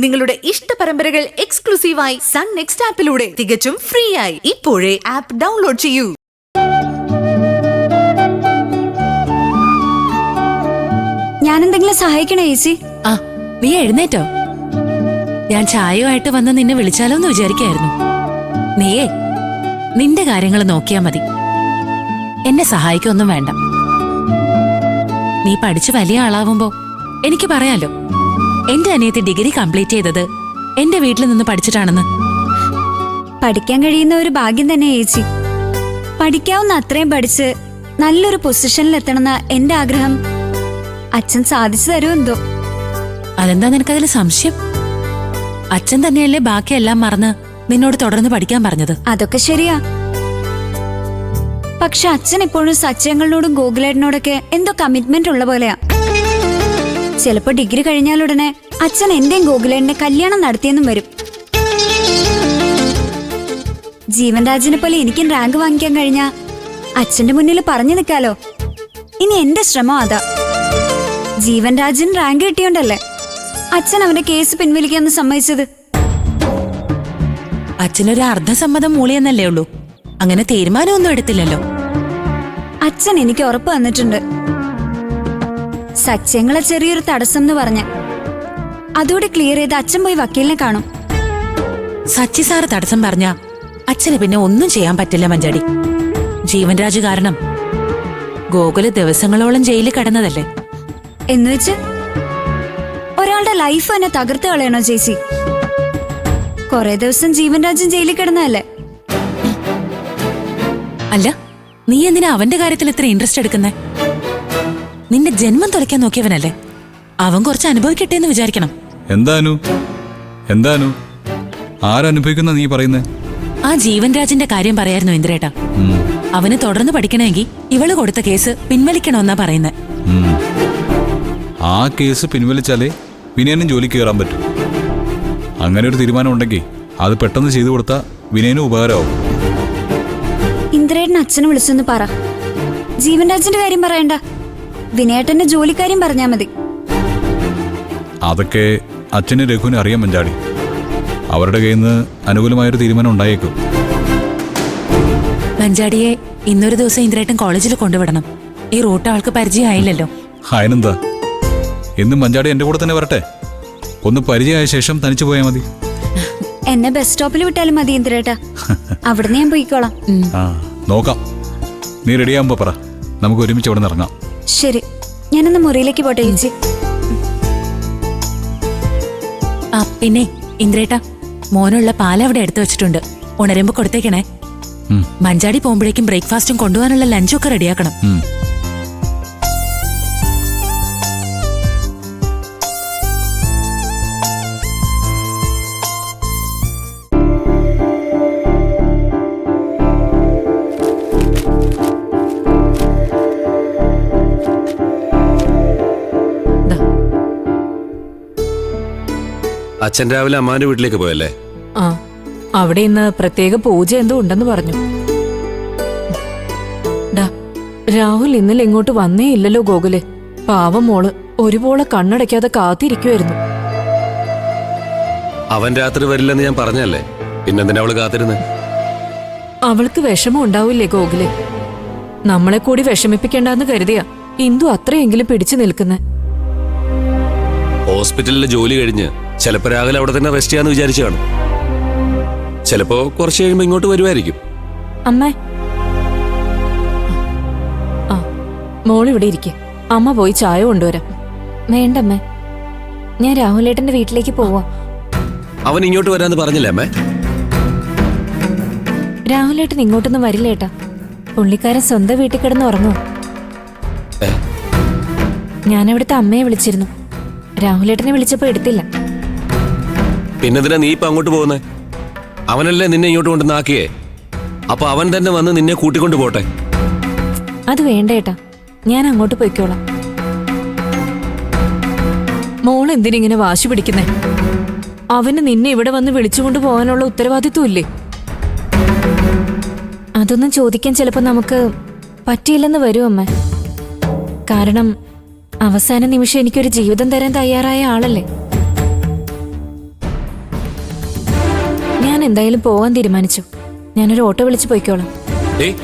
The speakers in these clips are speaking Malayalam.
നിങ്ങളുടെ ഇഷ്ട പരമ്പരകൾ എക്സ്ക്ലൂസീവായി സൺ നെക്സ്റ്റ് ആപ്പിലൂടെ തികച്ചും ഫ്രീ ആയി ഇപ്പോഴേ ആപ്പ് ഡൗൺലോഡ് ചെയ്യൂ. ഞാൻ എന്തെങ്കിലും സഹായിക്കണേ ചേച്ചി? ആ, നീ എഴുന്നേറ്റോ? ഞാൻ ചായയുമായിട്ട് വന്ന് നിന്നെ വിളിച്ചാലോ എന്ന് വിചാരിക്കായിരുന്നു. നീയേ നിന്റെ കാര്യങ്ങൾ നോക്കിയാ മതി, എന്നെ സഹായിക്കൊന്നും വേണ്ട. നീ പഠിച്ചു വലിയ ആളാവുമ്പോ എനിക്ക് പറയാലോ, എന്റെ അനിയത്തി ഡിഗ്രി കംപ്ലീറ്റ് ചെയ്തത് എന്റെ വീട്ടിൽ നിന്ന് പഠിച്ചിട്ടാണെന്ന്. പഠിക്കാൻ കഴിയുന്ന ഒരു ഭാഗ്യം തന്നെ ചേച്ചി. പഠിക്കാവുന്ന അത്രയും പഠിച്ച് നല്ലൊരു പൊസിഷനിൽ എത്തണമെന്ന എന്റെ ആഗ്രഹം അച്ഛൻ സാധിച്ചു തരുമെന്തോ. അതെന്താ നിനക്കതിൽ സംശയം? അച്ഛൻ തന്നെയല്ലേ ബാക്കിയെല്ലാം മറന്ന് നിന്നോട് തുടർന്ന് പഠിക്കാൻ പറഞ്ഞത്. അതൊക്കെ ശരിയാ, പക്ഷെ അച്ഛൻ ഇപ്പോഴും സത്യങ്ങളോടും ഗോകുലേട്ടനോടൊക്കെ എന്തോ കമ്മിറ്റ്മെന്റ് ഉള്ള പോലെയാ. ചിലപ്പോ ഡിഗ്രി കഴിഞ്ഞാലുടനെ അച്ഛൻ എന്റെയും ഗോകുലേട്ടന്റെ കല്യാണം നടത്തിയെന്നും വരും. ജീവൻ രാജിനെ പോലെ എനിക്കും റാങ്ക് വാങ്ങിക്കാൻ കഴിഞ്ഞാ അച്ഛന്റെ മുന്നിൽ പറഞ്ഞു നിൽക്കാലോ. ഇനി എന്റെ ശ്രമം അതാ. ജീവൻ രാജിന് റാങ്ക് കിട്ടിയോണ്ടല്ലേ അച്ഛൻ അവന്റെ കേസ് പിൻവലിക്കാന്ന് സമ്മതിച്ചത്. അച്ഛനൊരു അർദ്ധസമ്മതം മൂളിയെന്നല്ലേ ഉള്ളൂ, അങ്ങനെ തീരുമാനമൊന്നും എടുത്തില്ലല്ലോ. അച്ഛൻ എനിക്ക് ഉറപ്പ് തന്നിട്ടുണ്ട്, സത്യങ്ങളെ ചെറിയൊരു തടസ്സം എന്ന് പറഞ്ഞ അതോടെ ക്ലിയർ ചെയ്ത് അച്ഛൻ പോയി വക്കീലിനെ കാണും. സച്ചി സാറ് തടസ്സം പറഞ്ഞ അച്ഛന് പിന്നെ ഒന്നും ചെയ്യാൻ പറ്റില്ല മഞ്ചാടി. ജീവൻ രാജ് കാരണം ഗോകുല് ദിവസങ്ങളോളം ജയിലിൽ കിടന്നതല്ലേ. എന്നുവെച്ച് ഒരാളുടെ ലൈഫ് തന്നെ തകർത്ത് കളയണോ ചേച്ചി? കൊറേ ദിവസം ജീവൻ രാജൻ ജയിലിൽ കിടന്നതല്ലേ. അല്ല, നീ എന്തിനാ അവന്റെ കാര്യത്തിൽ ഇത്ര ഇൻട്രസ്റ്റ് എടുക്കുന്നേ? നിന്റെ ജന്മം തുലയ്ക്കാൻ നോക്കിയവനല്ലേ, അവൻ കുറച്ച് അനുഭവിക്കട്ടെ എന്ന് വിചാരിക്കണം. എന്താനു ആരനുഭവിക്കുന്ന നീ പറയുന്നേ? ആ ജീവൻ രാജിന്റെ കാര്യം പറയായിരുന്നു ഇന്ദ്രേട്ടാ. അവന് തുടർന്ന് പഠിക്കണമെങ്കിൽ ഇവള് കൊടുത്ത കേസ് പിൻവലിക്കണമെന്നാ പറയുന്നേ. ആ കേസ് പിൻവലിച്ചാലേ വിനയനും ജോലിക്ക് കയറാൻ പറ്റും. അങ്ങനെ ഒരു തീരുമാനം ഉണ്ടെങ്കിൽ അത് പെട്ടെന്ന് ചെയ്തു കൊടുത്താൽ വിനയനും ഉപകാരമാവും. ഇന്ദ്രേട്ടൻ അച്ഛനെ വിളിച്ചൊന്ന് പറ. ജീവൻ രാജിന്റെ കാര്യം പറയണ്ട, വിനയേട്ടന്റെ ജോലിക്കാര്യം പറഞ്ഞാ മതി. അതൊക്കെ അച്ഛനും രഘുവിനും അറിയാൻ മഞ്ചാടി. അവരുടെ കയ്യിൽ നിന്ന് അനുകൂലമായൊരു തീരുമാനം ഉണ്ടായേക്കും. മഞ്ചാടിയെ ഇന്നൊരു ദിവസം ഇന്ദ്രേട്ടൻ കോളേജിൽ കൊണ്ടുവിടണം. ഈ റൂട്ട് ആൾക്ക് പരിചയമായില്ലല്ലോ. അതിനെന്താ, എന്നും മഞ്ചാടി എന്റെ കൂടെ തന്നെ വരട്ടെ. ഒന്ന് പരിചയമായ ശേഷം തനിച്ചു പോയാൽ മതി. എന്നെ ബസ് സ്റ്റോപ്പിൽ വിട്ടാലും മതി ഇന്ദ്രേട്ടാ, അവിടുന്ന് ഞാൻ പോയിക്കോളാം. നോക്കാം, നീ റെഡിയാകുമ്പോ പറ, നമുക്ക് ഒരുമിച്ച് അവിടെ നിന്ന് ഇറങ്ങാം. ശരി, ഞാനൊന്ന് മുറിയിലേക്ക് പോട്ടെ ചേച്ചി. ആ പിന്നെ ഇന്ദ്രേട്ടാ, മോനുള്ള പാൽ അവിടെ എടുത്തു വെച്ചിട്ടുണ്ട്, ഉണരുമ്പോ കൊടുത്തേക്കണേ. മഞ്ചാടി പോകുമ്പോഴേക്കും ബ്രേക്ക്ഫാസ്റ്റും കൊണ്ടുപോകാനുള്ള ലഞ്ചും ഒക്കെ റെഡിയാക്കണം. അച്ഛൻ രാവിലെ അമ്മാന്റെ വീട്ടിലേക്ക് പോയല്ലേ? ആ, അവിടെ ഇന്ന് പ്രത്യേക പൂജ എന്തോ ഉണ്ടെന്ന് പറഞ്ഞു. രാഹുൽ ഇന്നലെ ഇങ്ങോട്ട് വന്നേ ഇല്ലല്ലോ ഗോകുലെ. പാവം മോള് ഒരുപോലെ കണ്ണടയ്ക്കാതെ കാത്തിരിക്കുമായിരുന്നു. അവൻ രാത്രി വരില്ലെന്ന് ഞാൻ പറഞ്ഞല്ലേ, പിന്നെന്തിനാ അവള് കാത്തിരുന്ന്? അവൾക്ക് വിഷമം ഉണ്ടാവില്ലേ ഗോകുലെ? നമ്മളെ കൂടി വിഷമിപ്പിക്കേണ്ടെന്ന് കരുതിയാ ഇന്ദു അത്രയെങ്കിലും പിടിച്ചു നിൽക്കുന്നെ. ഹോസ്പിറ്റലിലെ ജോലി കഴിഞ്ഞ് ചിലപ്പോ രാവിലെ അവിടെ തന്നെ റെസ്റ്റ് ചെയ്യാന്ന് വിചാരിച്ചു കാണും. ചിലപ്പോ കുറച്ച് കഴിയുമ്പോ ഇങ്ങോട്ട് വരുമായിരിക്കും. അമ്മേ, ആ മോളിവിടെ ഇരിക്കെ, അമ്മ പോയി ചായ കൊണ്ടുവരാം. വേണ്ടമ്മേ, ഞാൻ രാഹുലേട്ടന്റെ വീട്ടിലേക്ക് പോവാ. അവൻ ഇങ്ങോട്ട് വരാന്ന് പറഞ്ഞില്ലേ അമ്മേ? രാഹുലേട്ടൻ ഇങ്ങോട്ടൊന്നും വരില്ലേട്ടാ, പുള്ളിക്കാരൻ സ്വന്തം വീട്ടിൽ കിടന്ന് ഉറങ്ങും. ഞാനവിടുത്തെ അമ്മയെ വിളിച്ചിരുന്നു, രാഹുലേട്ടനെ വിളിച്ചപ്പോ എടുത്തില്ല. പിന്നെന്തിനാ നീ ഇപ്പൊ അങ്ങോട്ട് പോകുന്നേ? അവനല്ലേ നിന്നെ ഇങ്ങോട്ട് കൊണ്ടുവന്നാക്കിയേ, അപ്പൊ അവൻ തന്നെ വന്ന് നിന്നെ കൂട്ടിക്കൊണ്ടു പോട്ടെ. അത് വേണ്ടേട്ടാ, ഞാൻ അങ്ങോട്ട് പോയിക്കോളാം. മോൾ എന്തിനിങ്ങനെ വാശി പിടിക്കുന്നേ? അവന് നിന്നെ ഇവിടെ വന്ന് വിളിച്ചുകൊണ്ട് പോകാനുള്ള ഉത്തരവാദിത്വം ഇല്ലേ? അതൊന്നും ചോദിക്കാൻ ചിലപ്പോ നമുക്ക് പറ്റിയില്ലെന്ന് വരും അമ്മ. കാരണം അവസാന നിമിഷം എനിക്കൊരു ജീവിതം തരാൻ തയ്യാറായ ആളല്ലേ. എന്തായാലും പോവാൻ തീരുമാനിച്ചു. ഞാനൊരു ഓട്ടോ വിളിച്ച് പോയിക്കോളാം. ഏയ്,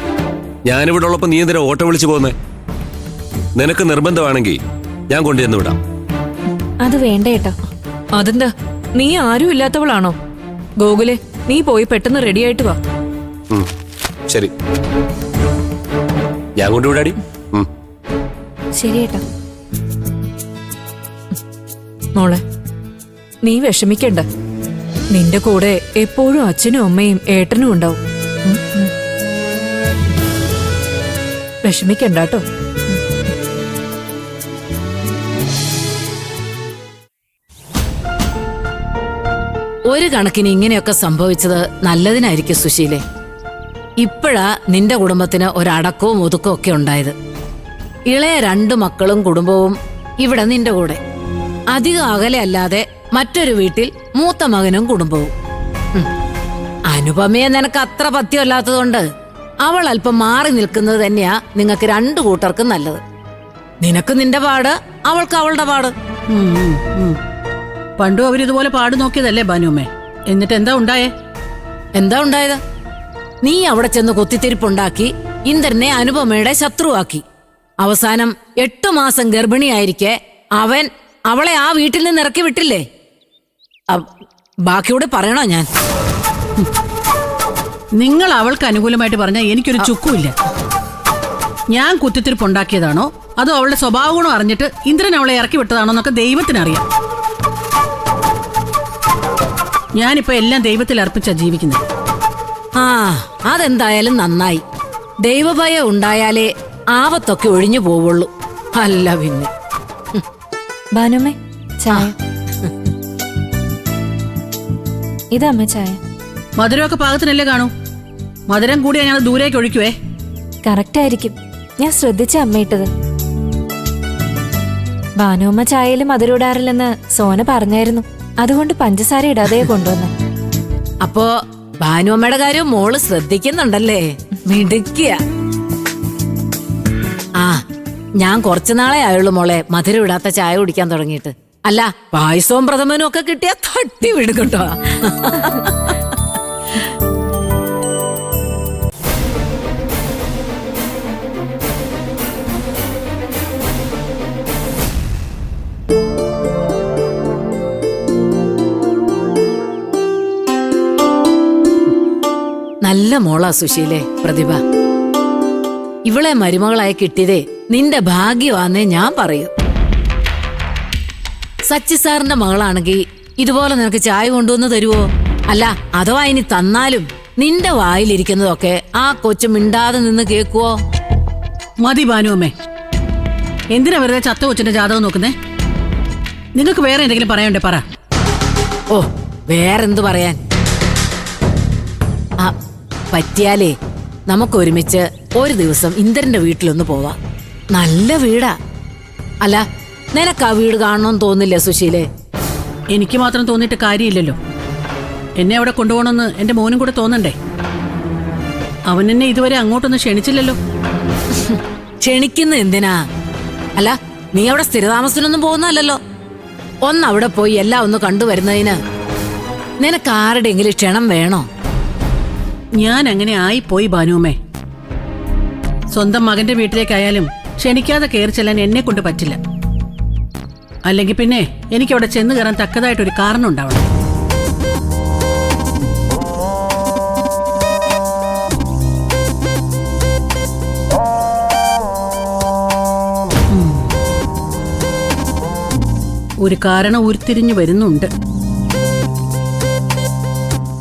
ഞാനിവിടെ ഉള്ളപ്പോ നീ എന്തിനാ ഓട്ടോ വിളിച്ചു പോന്നേ? നിനക്ക് നിർബന്ധമാണെങ്കിൽ ഞാൻ കൊണ്ടുചെന്ന് വിടാം. അത് വേണ്ട ഏട്ടാ. അതെന്താ, നീ ആരും ഇല്ലാത്തവളാണോ? ഗോകുലെ, നീ പോയി പെട്ടെന്ന് റെഡി ആയിട്ട് വാ. ശരി, ഞാൻ കൊണ്ടുവിടാടി. ശരി ഏട്ടാ. മോളെ, നീ വിഷമിക്കണ്ട. നിന്റെ കൂടെ എപ്പോഴും അച്ഛനും അമ്മയും ഏട്ടനും ഉണ്ടാവും. വിഷമിക്കണ്ടാട്ടോ. ഒരു കണക്കിന് ഇങ്ങനെയൊക്കെ സംഭവിച്ചത് നല്ലതിനായിരിക്കും സുശീലേ. ഇപ്പോഴാ നിന്റെ കുടുംബത്തിന് ഒരടക്കവും ഒതുക്കവും ഒക്കെ ഉണ്ടായത്. ഇളയ 2 മക്കളും കുടുംബവും ഇവിടെ നിന്റെ കൂടെ. അധികം അകലെ അല്ലാതെ മറ്റൊരു വീട്ടിൽ മൂത്ത മകനും കുടുംബവും. അനുപമയെ നിനക്ക് അത്ര പഥ്യമല്ലാത്തതുകൊണ്ട് അവൾ അല്പം മാറി നിൽക്കുന്നത് തന്നെയാ നിങ്ങൾക്ക് 2 കൂട്ടർക്കും നല്ലത്. നിനക്ക് നിന്റെ പാട്, അവൾക്ക് അവളുടെ പാട്. പണ്ടും അവരിതുപോലെ പാട് നോക്കിയതല്ലേ ഭാനുമ്മേ? എന്നിട്ട് എന്താ ഉണ്ടായേ? എന്താ ഉണ്ടായത്? നീ അവിടെ ചെന്ന് കുത്തിത്തിരിപ്പുണ്ടാക്കി ഇന്ദ്രനെ അനുപമയുടെ ശത്രുവാക്കി. അവസാനം 8 മാസം ഗർഭിണിയായിരിക്കെ അവൻ അവളെ ആ വീട്ടിൽ നിന്ന് ഇറക്കി വിട്ടില്ലേ? ബാക്കിയോടെ പറയണോ ഞാൻ? നിങ്ങൾ അവൾക്ക് അനുകൂലമായിട്ട് പറഞ്ഞാൽ എനിക്കൊരു ചുക്കുമില്ല. ഞാൻ കുത്തിത്തിരിപ്പുണ്ടാക്കിയതാണോ അതോ അവളുടെ സ്വഭാവ ഗുണം അറിഞ്ഞിട്ട് ഇന്ദ്രൻ അവളെ ഇറക്കി വിട്ടതാണോ എന്നൊക്കെ ദൈവത്തിനറിയാം. ഞാനിപ്പോ എല്ലാം ദൈവത്തിൽ അർപ്പിച്ചാ ജീവിക്കുന്നത്. അതെന്തായാലും നന്നായി. ദൈവഭയം ഉണ്ടായാലേ ആപത്തൊക്കെ ഒഴിഞ്ഞു പോവുള്ളൂ. അല്ല പിന്നെ. ഭാനുമ്മേ, ചായ. ഇതമ്മ ചായ. മധുരമൊക്കെ പാകത്തിനല്ലേ കാണൂ? മധുരം കൂടിയാ ഞാൻ ദൂരേക്ക് ഒഴിക്കുവേ. കറക്റ്റ് ആയിരിക്കും. ഞാൻ ശ്രദ്ധിച്ച അമ്മയിട്ടത്. ഭാനുമ്മ ചായയിൽ മധുരം ഇടാറില്ലെന്ന് സോന പറഞ്ഞായിരുന്നു. അതുകൊണ്ട് പഞ്ചസാര ഇടാതെ കൊണ്ടുവന്നെ. അപ്പോ ഭാനുമ്മയുടെ കാര്യം മോള് ശ്രദ്ധിക്കുന്നുണ്ടല്ലേ? മിടുക്കിയ. ഞാൻ കുറച്ചു നാളെ ആയുള്ളൂ മോളെ മധുരം ഇടാത്ത ചായ കുടിക്കാൻ തുടങ്ങിയിട്ട്. അല്ല, പായസവും പ്രഥമനും ഒക്കെ കിട്ടിയാ തട്ടി വിടും കേട്ടോ. നല്ല മോളാ സുശീലേ പ്രതിഭ. ഇവളെ മരുമകളായി കിട്ടിയതേ നിന്റെ ഭാഗ്യമാന്നേ ഞാൻ പറയൂ. സച്ചി സാറിന്റെ മകളാണെങ്കിൽ ഇതുപോലെ നിനക്ക് ചായ കൊണ്ടുവന്ന് തരുവോ? അല്ല, അഥവാ ഇനി തന്നാലും നിന്റെ വായിലിരിക്കുന്നതൊക്കെ ആ കൊച്ചു മിണ്ടാതെ നിന്ന് കേക്കുവോ? മതി ഭാനുവമ്മേ, എന്തിനാ വെറുതെ ചത്ത കൊച്ചിന്റെ ജാതകം നോക്കുന്നേ? നിങ്ങൾക്ക് വേറെ എന്തെങ്കിലും പറയാനുണ്ടേ പറ. ഓ, വേറെന്തു പറയാൻ? പറ്റിയാലേ നമുക്ക് ഒരുമിച്ച് ഒരു ദിവസം ഇന്ദ്രന്റെ വീട്ടിലൊന്ന് പോവാം. നല്ല വീടാ. അല്ല, നിനക്ക് ആ വീട് കാണണമെന്ന് തോന്നില്ലേ സുശീലേ? എനിക്ക് മാത്രം തോന്നിയിട്ട് കാര്യമില്ലല്ലോ. എന്നെ അവിടെ കൊണ്ടുപോകണമെന്ന് എന്റെ മോനും കൂടെ തോന്നണ്ടേ? അവൻ എന്നെ ഇതുവരെ അങ്ങോട്ടൊന്നും ക്ഷണിച്ചില്ലല്ലോ. ക്ഷണിക്കുന്ന എന്തിനാ? അല്ല, നീ അവിടെ സ്ഥിരതാമസത്തിനൊന്നും പോകുന്നല്ലോ. ഒന്നവിടെ പോയി എല്ലാം ഒന്ന് കണ്ടുവരുന്നതിന് നിനക്ക് ആരുടെയെങ്കിലും ക്ഷണം വേണോ? ഞാൻ അങ്ങനെ ആയിപ്പോയി ഭാനുമ്മേ. സ്വന്തം മകന്റെ വീട്ടിലേക്കായാലും ക്ഷണിക്കാതെ കയറി ചെല്ലാൻ എന്നെ കൊണ്ട് പറ്റില്ല. അല്ലെങ്കിൽ പിന്നെ എനിക്കവിടെ ചെന്ന് കയറാൻ തക്കതായിട്ടൊരു കാരണം ഉണ്ടാവണം. ഒരു കാരണം ഉരുത്തിരിഞ്ഞു വരുന്നുണ്ട്.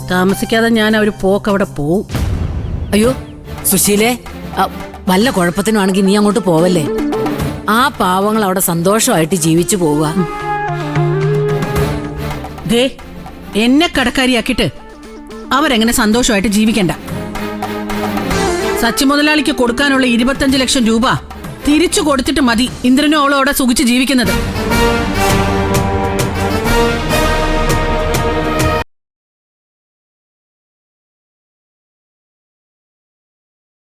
താമസിക്കാതെ ഞാൻ ഒരു പോക്ക് അവിടെ പോവും. അയ്യോ സുശീലേ, വല്ല കുഴപ്പത്തിനാണെങ്കിൽ നീ അങ്ങോട്ട് പോവല്ലേ. ആ പാവങ്ങൾ അവിടെ സന്തോഷമായിട്ട് ജീവിച്ചു പോവുക. ദേ, എന്നെ കടക്കാരിയാക്കിട്ട് അവരെങ്ങനെ സന്തോഷമായിട്ട് ജീവിക്കണ്ട. സച്ചി മുതലാളിക്ക് കൊടുക്കാനുള്ള 25 ലക്ഷം രൂപ തിരിച്ചു കൊടുത്തിട്ട് മതി ഇന്ദ്രനും അവളും അവിടെ സുഖിച്ച് ജീവിക്കുന്നത്.